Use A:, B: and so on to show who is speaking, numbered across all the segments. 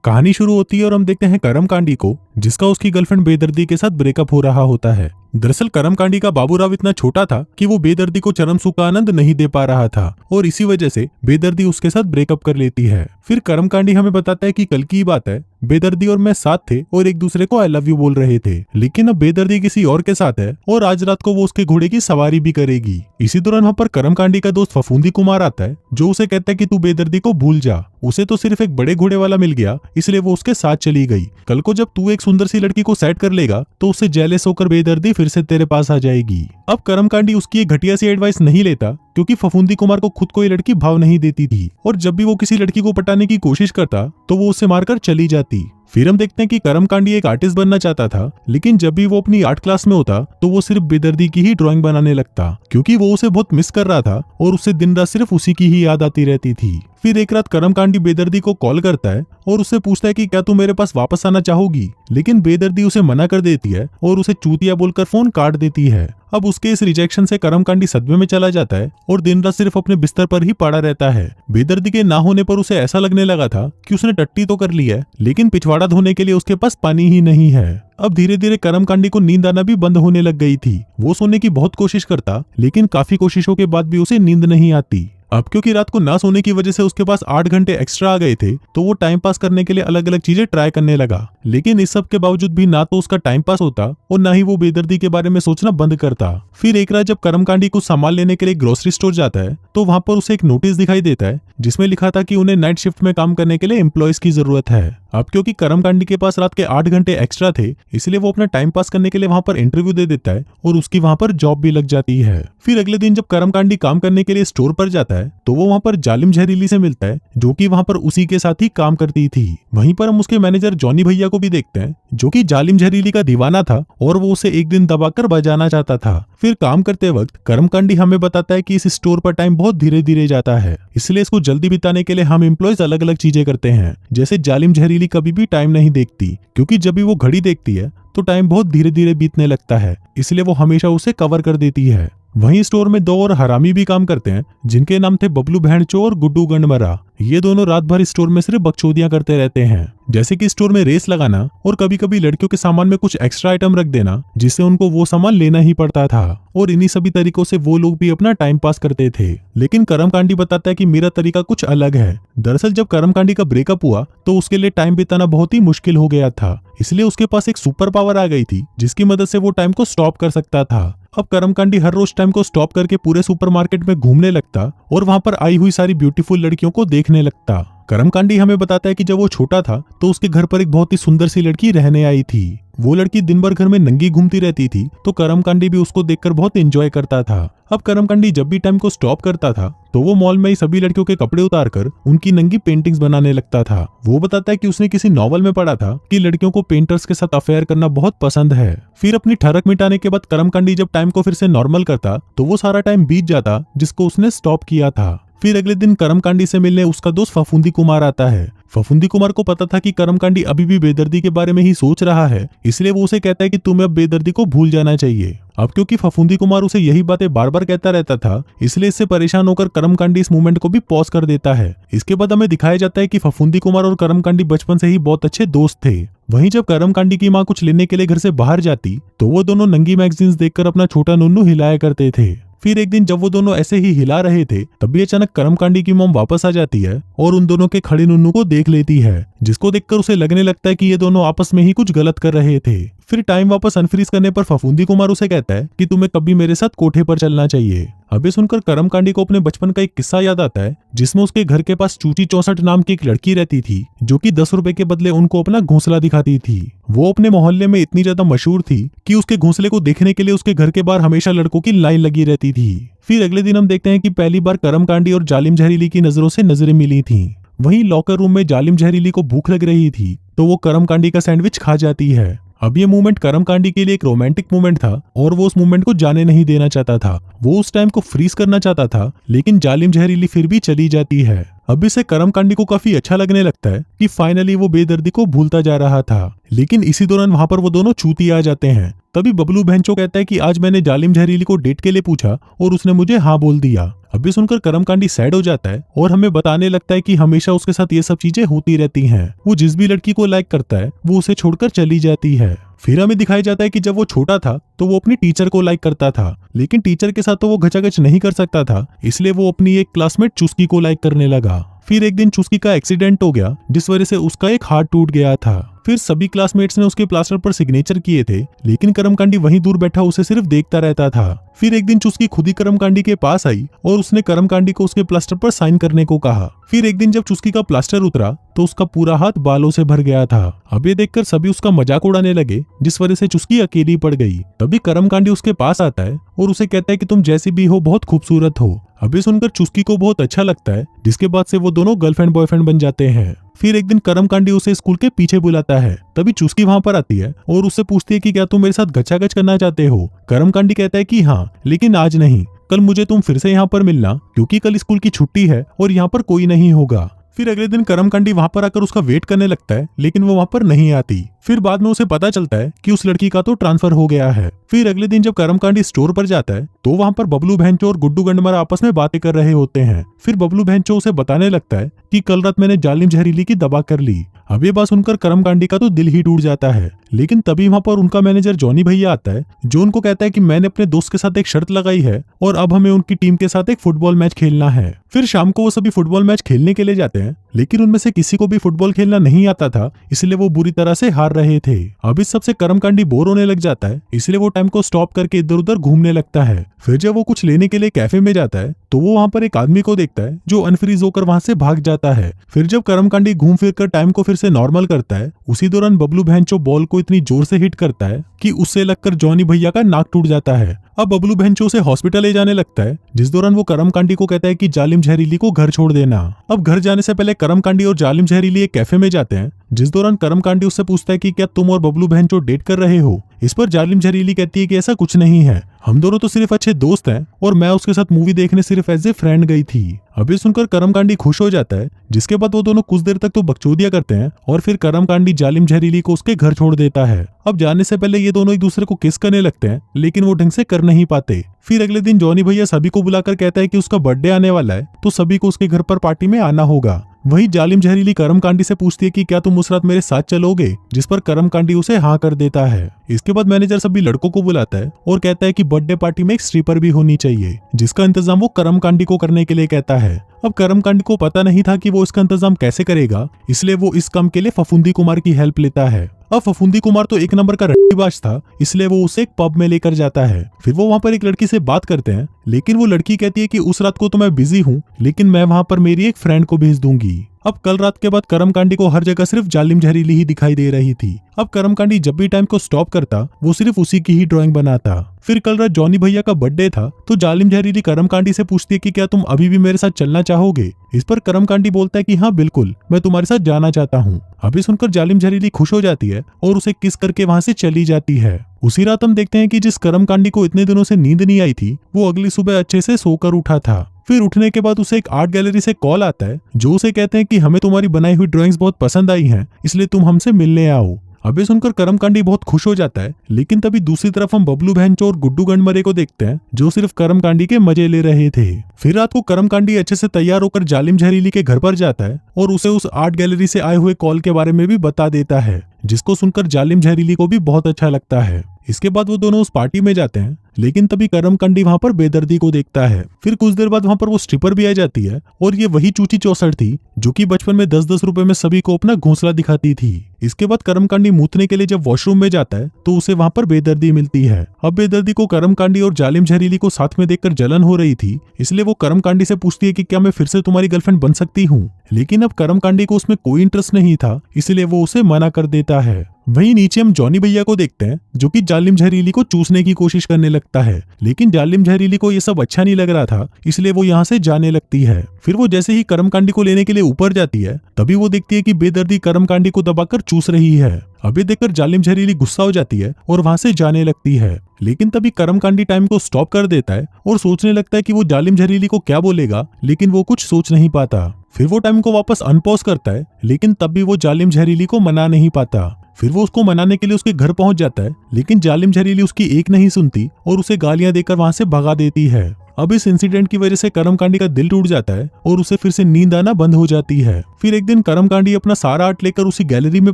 A: कहानी शुरू होती है और हम देखते हैं करमकांडी को, जिसका उसकी गर्लफ्रेंड बेदर्दी के साथ ब्रेकअप हो रहा होता है। दरअसल करमकांडी का बाबूराव इतना छोटा था कि वो बेदर्दी को चरम सुख का आनंद नहीं दे पा रहा था और इसी वजह से बेदर्दी उसके साथ ब्रेकअप कर लेती है। फिर करमकांडी हमें बताता है कि कल की बात है, बेदर्दी और मैं साथ थे और एक दूसरे को आई लव यू बोल रहे थे, लेकिन अब बेदर्दी किसी और के साथ है और आज रात को वो उसके घोड़े की सवारी भी करेगी। इसी दौरान वहाँ पर करमकांडी का दोस्त फफूंदी कुमार आता है, जो उसे कहता है कि तू बेदर्दी को भूल जा, उसे तो सिर्फ एक बड़े घोड़े वाला मिल गया इसलिए वो उसके साथ चली गई। कल को जब तू एक सुंदर सी लड़की को सेट कर लेगा तो उससे जेलस होकर बेदर्दी फिर से तेरे पास आ जाएगी। अब करमकांडी उसकी एक घटिया सी एडवाइस नहीं लेता, क्योंकि फफूंदी कुमार को खुद को ये लड़की भाव नहीं देती थी और जब भी वो किसी लड़की को पटाने की कोशिश करता तो वो उसे मारकर चली जाती। फिर हम देखते हैं कि करमकांडी एक आर्टिस्ट बनना चाहता था, लेकिन जब भी वो अपनी आर्ट क्लास में होता तो वो सिर्फ बेदर्दी की ही ड्राइंग बनाने लगता, क्योंकि वो उसे बहुत मिस कर रहा था और उसे दिन रात सिर्फ उसी की ही याद आती रहती थी। फिर एक रात करमकांडी बेदर्दी को कॉल करता है और उससे पूछता है कि क्या तू मेरे पास वापस आना चाहोगी, लेकिन बेदर्दी उसे मना कर देती है और उसे चूतिया बोलकर फोन काट देती है। अब उसके इस रिजेक्शन से करमकांडी सदमे में चला जाता है और दिन रात सिर्फ अपने बिस्तर पर ही पड़ा रहता है। बेदर्दी के ना होने पर उसे ऐसा लगने लगा था कि उसने टट्टी तो कर ली है, लेकिन पिछवाड़ा धोने के लिए उसके पास पानी ही नहीं है। अब धीरे धीरे करमकांडी को नींद आना भी बंद होने लग गई थी। वो सोने की बहुत कोशिश करता, लेकिन काफी कोशिशों के बाद भी उसे नींद नहीं आती। अब क्योंकि रात को ना सोने की वजह से उसके पास 8 घंटे एक्स्ट्रा आ गए थे, तो वो टाइम पास करने के लिए अलग अलग चीजें ट्राई करने लगा, लेकिन इस सब के बावजूद भी ना तो उसका टाइम पास होता और ना ही वो बेदर्दी के बारे में सोचना बंद करता। फिर एक रात जब करमकांडी कुछ सामान लेने के लिए ग्रोसरी स्टोर जाता है तो वहां पर उसे एक नोटिस दिखाई देता है, जिसमें लिखा था कि उन्हें नाइट शिफ्ट में काम करने के लिए एम्प्लॉयज की जरूरत है। अब क्योंकि करमकांडी के पास रात के 8 घंटे एक्स्ट्रा थे, इसलिए वो अपना टाइम पास करने के लिए वहां पर इंटरव्यू दे देता है और उसकी वहां पर जॉब भी लग जाती है। फिर अगले दिन जब करमकांडी काम करने के लिए स्टोर पर जाता है तो वो वहां पर जालिम जहरीली से मिलता है, जो कि वहां पर उसी के साथ ही काम करती थी। वहीं पर हम उसके मैनेजर जॉनी भैया को भी देखते हैं, जो कि जालिम जहरीली का दीवाना था और वो उसे एक दिन दबाकर बजाना चाहता था। फिर काम करते वक्त करमकांडी हमें बताता है कि इस स्टोर पर टाइम बहुत धीरे धीरे जाता है, इसलिए इसको जल्दी बिताने के लिए हम एम्प्लॉयज अलग अलग चीजें करते हैं। जैसे जालिम जहरीली कभी भी टाइम नहीं देखती, क्योंकि जब भी वो घड़ी देखती है तो टाइम बहुत धीरे धीरे बीतने लगता है, इसलिए वो हमेशा उसे कवर कर देती है। वहीं स्टोर में 2 और हरामी भी काम करते हैं, जिनके नाम थे बबलू भैंचो और गुड्डू गंडमरा। ये दोनों रात भर स्टोर में सिर्फ बकचोदियां करते रहते हैं, जैसे कि स्टोर में रेस लगाना और कभी कभी लड़कियों के सामान में कुछ एक्स्ट्रा आइटम रख देना, जिससे उनको वो सामान लेना ही पड़ता था। और इन्हीं सभी तरीकों से वो लोग भी अपना टाइम पास करते थे। लेकिन करमकांडी बताता है कि मेरा तरीका कुछ अलग है। दरअसल जब करमकांडी का ब्रेकअप हुआ तो उसके लिए टाइम बिताना बहुत ही मुश्किल हो गया था, इसलिए उसके पास एक सुपर पावर आ गई थी, जिसकी मदद से वो टाइम को स्टॉप कर सकता था। अब करमकांडी हर रोज टाइम को स्टॉप करके पूरे सुपरमार्केट में घूमने लगता और वहां पर आई हुई सारी ब्यूटीफुल लड़कियों को देखने लगता। करमकांडी हमें बताता है कि जब वो छोटा था तो उसके घर पर एक बहुत ही सुंदर सी लड़की रहने आई थी। वो लड़की दिन भर घर में नंगी घूमती रहती थी, तो करमकांडी भी उसको देखकर बहुत एंजॉय करता था। अब करमकांडी जब भी टाइम को स्टॉप करता था तो वो मॉल में ही सभी लड़कियों के कपड़े उतारकर उनकी नंगी पेंटिंग्स बनाने लगता था। वो बताता है कि उसने किसी नॉवल में पढ़ा था कि लड़कियों को पेंटर्स के साथ अफेयर करना बहुत पसंद है। फिर अपनी ठरक मिटाने के बाद करमकांडी जब टाइम को फिर से नॉर्मल करता तो वो सारा टाइम बीत जाता जिसको उसने स्टॉप किया था। फिर अगले दिन करमकांडी से मिलने उसका दोस्त फफूंदी कुमार आता है। फफूंदी कुमार को पता था कि करमकांडी अभी भी बेदर्दी के बारे में ही सोच रहा है, इसलिए वो उसे कहता है कि तुम्हें अब बेदर्दी को भूल जाना चाहिए। अब क्योंकि फफूंदी कुमार उसे यही बातें बार बार कहता रहता था, इसलिए इससे परेशान होकर करमकांडी इस मूवमेंट को भी पॉज कर देता है। इसके बाद हमें दिखाया जाता है कि फफूंदी कुमार और करमकांडी बचपन से ही बहुत अच्छे दोस्त थे। वहीं जब करमकांडी की माँ कुछ लेने के लिए घर से बाहर जाती तो वो दोनों नंगी मैगजीन्स देखकर अपना छोटा नुन्नू हिलाया करते थे। फिर एक दिन जब वो दोनों ऐसे ही हिला रहे थे तभी अचानक करमकांडी की मॉम वापस आ जाती है और उन दोनों के खड़े नुन्नू को देख लेती है, जिसको देखकर उसे लगने लगता है कि ये दोनों आपस में ही कुछ गलत कर रहे थे। फिर टाइम वापस अनफ्रीज करने पर फफूंदी कुमार उसे कहता है कि तुम्हें कभी मेरे साथ कोठे पर चलना चाहिए। अभी सुनकर करमकांडी को अपने बचपन का एक किस्सा याद आता है, जिसमें उसके घर के पास चूची 64 नाम की एक लड़की रहती थी, जो कि 10 रुपए के बदले उनको अपना घोंसला दिखाती थी। वो अपने मोहल्ले में इतनी ज्यादा मशहूर थी कि उसके घोंसले को देखने के लिए उसके घर के बाहर हमेशा लड़कों की लाइन लगी रहती थी। फिर अगले दिन हम देखते हैं कि पहली बार करमकांडी और जालिम जहरीली की नजरों से नजरें मिली थी। वहीं लॉकर रूम में जालिम जहरीली को भूख लग रही थी तो वो करमकांडी का सैंडविच खा जाती है। अब ये मूवमेंट करमकांडी के लिए एक रोमांटिक मूवमेंट था और वो उस मूवमेंट को जाने नहीं देना चाहता था वो उस टाइम को फ्रीज करना चाहता था, लेकिन जालिम जहरीली फिर भी चली जाती है। अब इसे करमकांडी को काफी अच्छा लगने लगता है कि फाइनली वो बेदर्दी को भूलता जा रहा था। लेकिन इसी दौरान वहां पर वो दोनों चूती आ जाते हैं। तभी बबलू भैंचो कहता है कि आज मैंने जालिम जहरीली को डेट के लिए पूछा और उसने मुझे हाँ बोल दिया। अभी सुनकर करमकांडी सैड हो जाता है और हमें बताने लगता है कि हमेशा उसके साथ ये सब चीजें होती रहती हैं। वो जिस भी लड़की को लाइक करता है वो उसे छोड़कर चली जाती है। फिर हमें दिखाया जाता है कि जब वो छोटा था तो वो अपनी टीचर को लाइक करता था, लेकिन टीचर के साथ तो वो घचाघच नहीं कर सकता था, इसलिए वो अपनी एक क्लासमेट चुस्की को लाइक करने लगा। फिर एक दिन चुस्की का एक्सीडेंट हो गया, जिस वजह से उसका एक हाथ टूट गया था। फिर सभी क्लासमेट्स ने उसके प्लास्टर पर सिग्नेचर किए थे, लेकिन करमकांडी वहीं दूर बैठा उसे सिर्फ देखता रहता था। फिर एक दिन चुस्की खुद ही करमकांडी के पास आई और उसने करमकांडी को उसके प्लास्टर पर साइन करने को कहा। फिर एक दिन जब चुस्की का प्लास्टर उतरा तो उसका पूरा हाथ बालों से भर गया था। अब ये देखकर सभी उसका मजाक उड़ाने लगे, जिस वजह से चुस्की अकेली पड़ गई। तभी करमकांडी उसके पास आता है और उसे कहता है कि तुम जैसी भी हो बहुत खूबसूरत हो। अभी सुनकर चुस्की को बहुत अच्छा लगता है, जिसके बाद से वो दोनों गर्लफ्रेंड बॉयफ्रेंड बन जाते हैं। फिर एक दिन करमकांडी उसे स्कूल के पीछे बुलाता है। तभी चुस्की वहां पर आती है और उससे पूछती है कि क्या तुम मेरे साथ गचागच करना चाहते हो। करमकांडी कहता है कि हाँ, लेकिन आज नहीं, कल मुझे तुम फिर से यहाँ पर मिलना, क्योंकि कल स्कूल की छुट्टी है और यहाँ पर कोई नहीं होगा। फिर अगले दिन करमकांडी वहां पर आकर उसका वेट करने लगता है, लेकिन वो वहां पर नहीं आती। फिर बाद में उसे पता चलता है कि उस लड़की का तो ट्रांसफर हो गया है। फिर अगले दिन जब करमकांडी स्टोर पर जाता है तो वहां पर बबलू भैंचो और गुड्डू गंडमर आपस में बातें कर रहे होते हैं। फिर बबलू भैंचो उसे बताने लगता है कि कल रात मैंने जालिम जहरीली की दवा कर ली। अब ये बात सुनकर करमकांडी का तो दिल ही टूट जाता है। लेकिन तभी वहां पर उनका मैनेजर जॉनी भैया आता है, जो उनको कहता है कि मैंने अपने दोस्त के साथ एक शर्त लगाई है और अब हमें उनकी टीम के साथ एक फुटबॉल मैच खेलना है। फिर शाम को वो सभी फुटबॉल मैच खेलने के लिए जाते हैं, लेकिन उनमें से किसी को भी फुटबॉल खेलना नहीं आता था, इसलिए वो बुरी तरह से हार रहे थे। अब इस सबसे करमकांडी बोर होने लग जाता है, इसलिए वो टाइम को स्टॉप करके इधर उधर घूमने लगता है। फिर जब वो कुछ लेने के लिए कैफे में जाता है तो वो वहां पर एक आदमी को देखता है जो अनफ्रीज होकर वहां से भाग जाता है। फिर जब करमकांडी घूम फिर कर टाइम को फिर से नॉर्मल करता है, उसी दौरान बबलू भैंचो बॉल को इतनी जोर से हिट करता है कि उससे लगकर जॉनी भैया का नाक टूट जाता है। अब बबलू भैंचो उसे हॉस्पिटल ले जाने लगता है, जिस दौरान वो करमकांडी को कहता है कि जालिम जहरीली को घर छोड़ देना। अब घर जाने से पहले करमकांडी और जालिम जहरीली एक कैफे में जाते हैं, जिस दौरान करमकांडी उससे पूछता है कि क्या तुम और बबलू भैंचो डेट कर रहे हो। इस पर जालिम जहरीली कहती है कि ऐसा कुछ नहीं है, हम दोनों तो सिर्फ अच्छे दोस्त हैं और मैं उसके साथ मूवी देखने सिर्फ एज ए फ्रेंड गई थी। अभी सुनकर करमकांडी खुश हो जाता है, जिसके बाद वो दोनों कुछ देर तक तो बकचोदियां करते हैं और फिर करमकांडी जालिम जहरीली को उसके घर छोड़ देता है। अब जाने से पहले ये दोनों एक दूसरे को किस करने लगते हैं, लेकिन वो ढंग से कर नहीं पाते। फिर अगले दिन जॉनी भैया सभी को बुलाकर कहता है कि उसका बर्थडे आने वाला है, तो सभी को उसके घर पर पार्टी में आना होगा। वही जालिम जहरीली करमकांडी से पूछती है कि क्या तुम उस रात मेरे साथ चलोगे, जिस पर करमकांडी उसे हाँ कर देता है। इसके बाद मैनेजर सभी लड़कों को बुलाता है और कहता है कि बर्थडे पार्टी में एक स्ट्रिपर भी होनी चाहिए, जिसका इंतजाम वो करमकांडी को करने के लिए कहता है। अब करमकांडी को पता नहीं था कि वो इसका इंतजाम कैसे करेगा, इसलिए वो इस काम के लिए फफूंदी कुमार की हेल्प लेता है। अब फफूंदी कुमार तो एक नंबर का रट्टीबाज था, इसलिए वो उसे एक पब में लेकर जाता है। फिर वो वहां पर एक लड़की से बात करते हैं, लेकिन वो लड़की कहती है कि उस रात को तो मैं बिजी हूँ, लेकिन मैं वहां पर मेरी एक फ्रेंड को भेज दूंगी। अब कल रात के बाद करमकांडी को हर जगह सिर्फ जालिम जहरीली ही दिखाई दे रही थी। अब करमकांडी जब भी टाइम को स्टॉप करता वो सिर्फ उसी की ही ड्राइंग बनाता। फिर कल रात जॉनी भैया का बर्थडे था, तो जालिम जहरीली करमकांडी से पूछती है कि क्या तुम अभी भी मेरे साथ चलना चाहोगे। इस पर करमकांडी बोलता है कि हाँ बिल्कुल, मैं तुम्हारे साथ जाना चाहता हूँ। अभी सुनकर जालिम जहरीली खुश हो जाती है और उसे किस करके वहां से चली जाती है। उसी रात हम देखते हैं कि जिस करमकांडी को इतने दिनों से नींद नहीं आई थी, वो अगली सुबह अच्छे से सोकर उठा था। फिर उठने के बाद उसे एक आर्ट गैलरी से कॉल आता है, जो उसे कहते हैं कि हमें तुम्हारी बनाई हुई ड्राइंग्स बहुत पसंद आई हैं, इसलिए तुम हमसे मिलने आओ। अबे सुनकर करमकांडी बहुत खुश हो जाता है, लेकिन तभी दूसरी तरफ हम बबलू भैंचो और गुड्डू गंडमरे को देखते हैं, जो सिर्फ करमकांडी के मजे ले रहे थे। फिर रात को करमकांडी अच्छे से तैयार होकर जालिम जहरीली के घर पर जाता है और उसे उस आर्ट गैलरी से आए हुए कॉल के बारे में भी बता देता है, जिसको सुनकर जालिम जहरीली को भी बहुत अच्छा लगता है। इसके बाद वो दोनों उस पार्टी में जाते हैं, लेकिन तभी करमकांडी वहां पर बेदर्दी को देखता है। फिर कुछ देर बाद वहां पर वो स्ट्रिपर भी आ जाती है और ये वही चूची चौसठ थी जो कि बचपन में 10-10 रुपए में सभी को अपना घोंसला दिखाती थी। इसके बाद करमकांडी मूतने के लिए जब वॉशरूम में जाता है तो उसे वहां पर बेदर्दी मिलती है। अब बेदर्दी को करमकांडी और जालिम जहरीली को साथ में देखकर जलन हो रही थी, इसलिए वो करमकांडी से पूछती है कि क्या मैं फिर से तुम्हारी गर्लफ्रेंड बन सकती हूँ। लेकिन अब करमकांडी को उसमें कोई इंटरेस्ट नहीं था, इसलिए वो उसे मना कर देता है। वहीं नीचे हम जॉनी भैया को देखते हैं, जो कि जालिम जहरीली को चूसने की कोशिश करने लगता है, लेकिन जालिम जहरीली को ये सब अच्छा नहीं लग रहा था, इसलिए वो यहाँ से जाने लगती है। फिर वो जैसे ही करमकांडी को लेने के लिए ऊपर जाती है, तभी वो देखती है कि बेदर्दी करमकांडी को दबाकर चूस रही है। अब ये देखकर जालिम जहरीली गुस्सा हो जाती है और वहां से जाने लगती है। लेकिन तभी कर्मकांडी टाइम को स्टॉप कर देता है और सोचने लगता है कि वो जालिम जहरीली को क्या बोलेगा, लेकिन वो कुछ सोच नहीं पाता। फिर वो टाइम को वापस अनपॉज करता है, लेकिन तब भी वो जालिम जहरीली को मना नहीं पाता। फिर वो उसको मनाने के लिए उसके घर पहुंच जाता है, लेकिन जालिम जहरीली उसकी एक नहीं सुनती और उसे गालियां देकर वहां से भगा देती है। अब इस इंसिडेंट की वजह से कर्मकांडी का दिल टूट जाता है और उसे फिर से नींद आना बंद हो जाती है। फिर एक दिन कर्मकांडी अपना सारा आर्ट लेकर उसी गैलरी में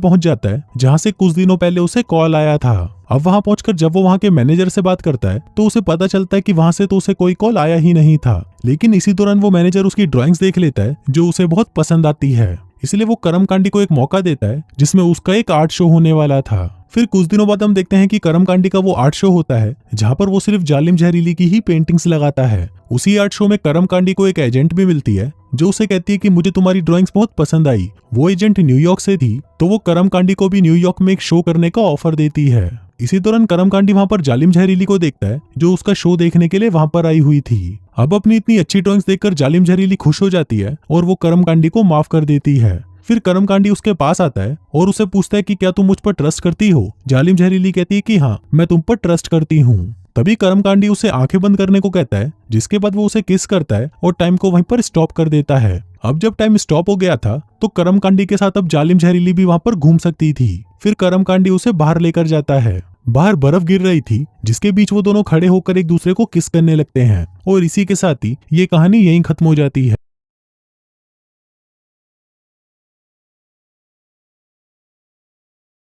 A: पहुंच जाता है जहां से कुछ दिनों पहले उसे कॉल आया था। अब वहां पहुंचकर जब वो वहां के मैनेजर से बात करता है तो उसे पता चलता है कि वहां से तो उसे कोई कॉल आया ही नहीं था। लेकिन इसी दौरान वो मैनेजर उसकी ड्राइंग्स देख लेता है जो उसे बहुत पसंद आती है, इसलिए वो कर्मकांडी को एक मौका देता है जिसमें उसका एक आर्ट शो होने वाला था। फिर कुछ दिनों बाद हम देखते हैं कि कर्मकांडी का वो आर्ट शो होता है जहां पर वो सिर्फ जालिम जहरीली की ही पेंटिंग्स लगाता है। उसी आर्ट शो में कर्मकांडी को एक एजेंट भी मिलती है जो उसे कहती है कि मुझे तुम्हारी ड्राइंग्स बहुत पसंद आई। वो एजेंट न्यूयॉर्क से थी, तो वो कर्मकांडी को भी न्यूयॉर्क में एक शो करने का ऑफर देती है। इसी दौरान कर्मकांडी वहां पर जालिम जहरीली को देखता है जो उसका शो देखने के लिए वहां पर आई हुई थी। अब अपनी इतनी अच्छी ड्राइंग्स देखकर जालिम जहरीली खुश हो जाती है और वो कर्मकांडी को माफ कर देती है। फिर कर्मकांडी उसके पास आता है और उसे पूछता है कि क्या तुम मुझ पर ट्रस्ट करती हो। जालिम जहरीली कहती है कि हाँ, मैं तुम पर ट्रस्ट करती हूँ। तभी कर्मकांडी उसे आंखें बंद करने को कहता है, जिसके बाद वो उसे किस करता है और टाइम को वहीं पर स्टॉप कर देता है। अब जब टाइम स्टॉप हो गया था तो कर्मकांडी के साथ अब जालिम जहरीली भी वहां पर घूम सकती थी। फिर कर्मकांडी उसे बाहर लेकर जाता है। बाहर बर्फ गिर रही थी जिसके बीच वो दोनों खड़े होकर एक दूसरे को किस करने लगते हैं और इसी के साथ ही ये कहानी यहीं खत्म हो जाती है।